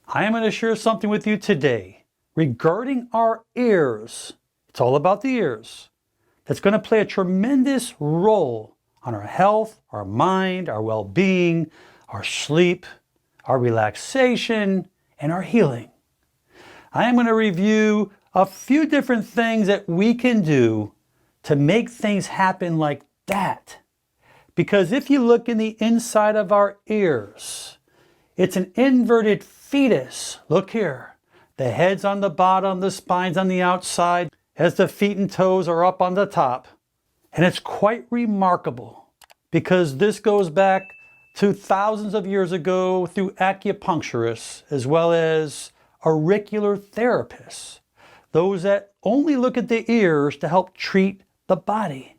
I am going to share something with you today regarding our ears. It's all about the ears. That's going to play a tremendous role on our health, our mind, our well-being, our sleep, our relaxation, and our healing. I am going to review a few different things that we can do to make things happen like that. Because if you look in the inside of our ears, it's an inverted fetus. Look here. The head's on the bottom, the spine's on the outside, as the feet and toes are up on the top. And it's quite remarkable because this goes back to thousands of years ago through acupuncturists as well as auricular therapists. Those that only look at the ears to help treat the body.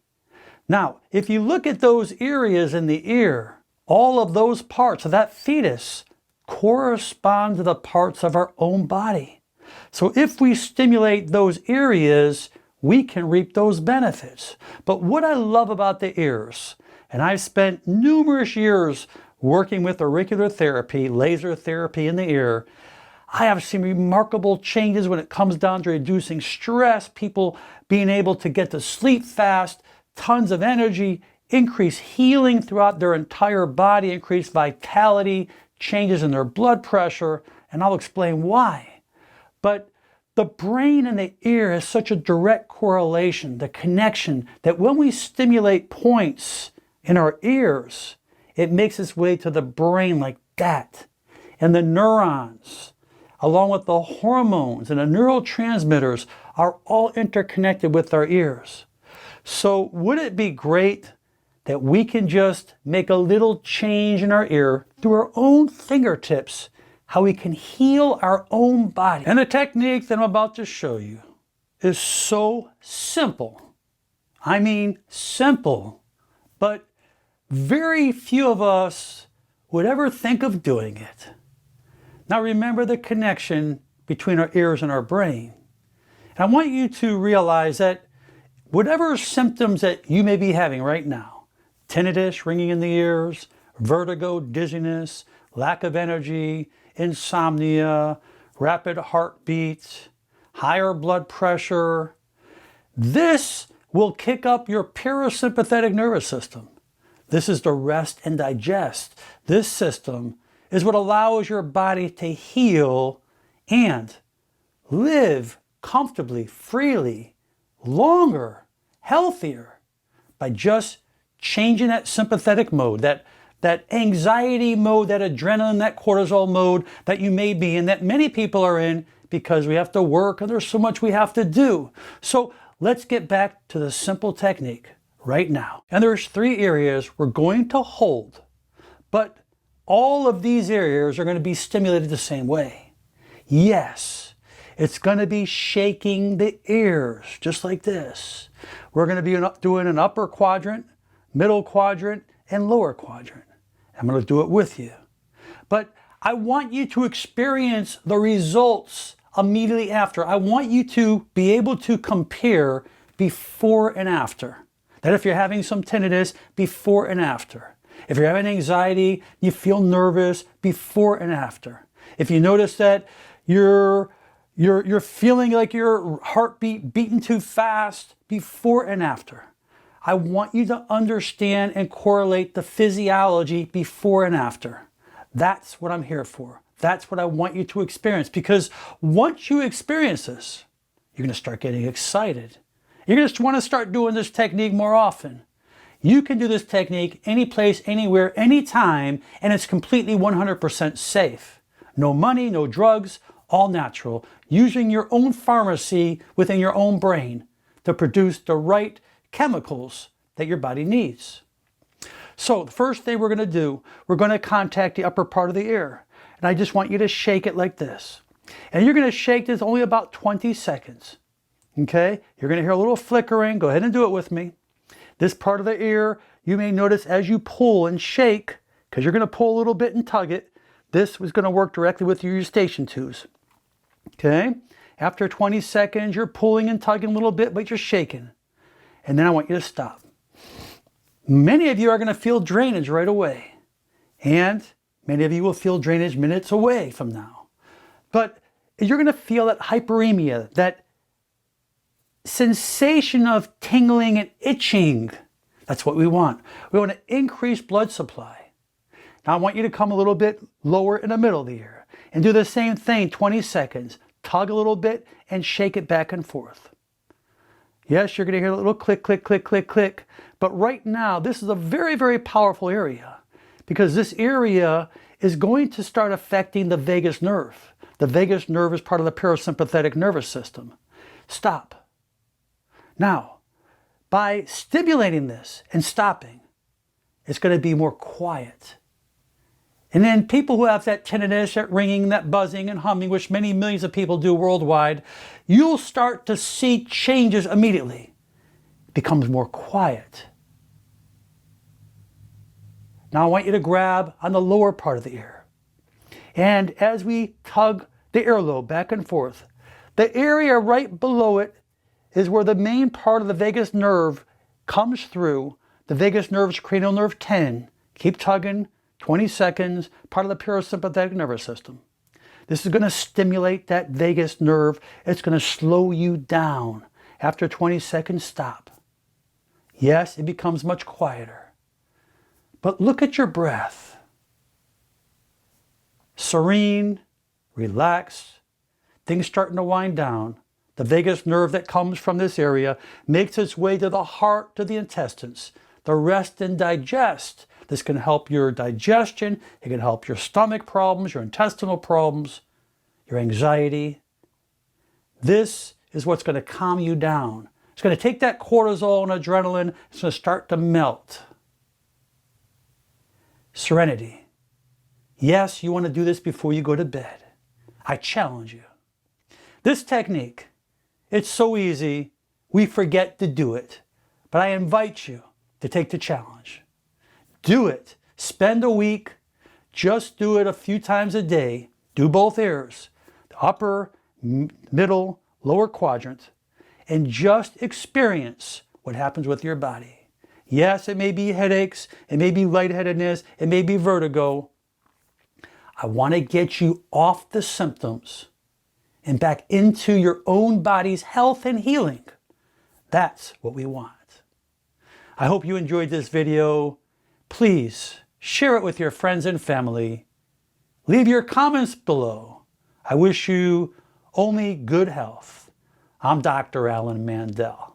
Now, if you look at those areas in the ear, all of those parts of that fetus correspond to the parts of our own body. So if we stimulate those areas, we can reap those benefits. But what I love about the ears, and I've spent numerous years working with auricular therapy, laser therapy in the ear, I have seen remarkable changes when it comes down to reducing stress, people being able to get to sleep fast, tons of energy, increased healing throughout their entire body, increased vitality, changes in their blood pressure, and I'll explain why. But the brain and the ear has such a direct correlation, the connection, that when we stimulate points in our ears, it makes its way to the brain like that. And the neurons, along with the hormones and the neurotransmitters, are all interconnected with our ears. So would it be great that we can just make a little change in our ear through our own fingertips, how we can heal our own body? And the technique that I'm about to show you is so simple. I mean simple, but very few of us would ever think of doing it. Now remember the connection between our ears and our brain. And I want you to realize that whatever symptoms that you may be having right now, tinnitus, ringing in the ears, vertigo, dizziness, lack of energy, insomnia, rapid heartbeats, higher blood pressure, this will kick up your parasympathetic nervous system. This is the rest and digest. This system is what allows your body to heal and live comfortably, freely, longer, healthier by just changing that sympathetic mode, that anxiety mode, that adrenaline, that cortisol mode that you may be in, that many people are in because we have to work and there's so much we have to do. So let's get back to the simple technique right now. And there's 3 areas we're going to hold, but all of these areas are going to be stimulated the same way. Yes, it's going to be shaking the ears, just like this. We're going to be doing an upper quadrant, middle quadrant, and lower quadrant. I'm going to do it with you. But I want you to experience the results immediately after. I want you to be able to compare before and after. That if you're having some tinnitus, before and after. If you're having anxiety, you feel nervous, before and after. If you notice that you're feeling like your heartbeat beating too fast, before and after. I want you to understand and correlate the physiology before and after. That's what I'm here for. That's what I want you to experience, because once you experience this, you're going to start getting excited. You're going to want to start doing this technique more often. You can do this technique any place, anywhere, anytime, and it's completely 100% safe. No money, no drugs, all natural, using your own pharmacy within your own brain to produce the right chemicals that your body needs. So the first thing we're going to do, we're going to contact the upper part of the ear. And I just want you to shake it like this. And you're going to shake this only about 20 seconds. Okay? You're going to hear a little flickering. Go ahead and do it with me. This part of the ear, you may notice as you pull and shake, because you're going to pull a little bit and tug it, this is going to work directly with your eustachian tubes. Okay? After 20 seconds, you're pulling and tugging a little bit, but you're shaking. And then I want you to stop. Many of you are going to feel drainage right away. And many of you will feel drainage minutes away from now. But you're going to feel that hyperemia, that sensation of tingling and itching. That's what we want. We want to increase blood supply. Now I want you to come a little bit lower in the middle of the ear and do the same thing, 20 seconds. Tug a little bit and shake it back and forth. Yes, you're going to hear a little click, click, click, click, click. But right now, this is a very, very powerful area because this area is going to start affecting the vagus nerve. The vagus nerve is part of the parasympathetic nervous system. Stop. Now, by stimulating this and stopping, it's going to be more quiet. And then people who have that tinnitus, that ringing, that buzzing and humming, which many millions of people do worldwide, you'll start to see changes immediately. It becomes more quiet. Now I want you to grab on the lower part of the ear. And as we tug the earlobe back and forth, the area right below it is where the main part of the vagus nerve comes through. The vagus nerve is cranial nerve 10. Keep tugging. 20 seconds, part of the parasympathetic nervous system. This is going to stimulate that vagus nerve. It's going to slow you down. After 20 seconds, stop. Yes, it becomes much quieter. But look at your breath. Serene, relaxed, things starting to wind down. The vagus nerve that comes from this area makes its way to the heart, to the intestines. The rest and digest. This can help your digestion, it can help your stomach problems, your intestinal problems, your anxiety. This is what's going to calm you down. It's going to take that cortisol and adrenaline, it's going to start to melt. Serenity. Yes, you want to do this before you go to bed. I challenge you. This technique, it's so easy, we forget to do it. But I invite you to take the challenge. Do it. Spend a week. Just do it a few times a day. Do both ears, the upper, middle, lower quadrant, and just experience what happens with your body. Yes, it may be headaches, it may be lightheadedness, it may be vertigo. I want to get you off the symptoms and back into your own body's health and healing. That's what we want. I hope you enjoyed this video. Please share it with your friends and family. Leave your comments below. I wish you only good health. I'm Dr. Alan Mandell.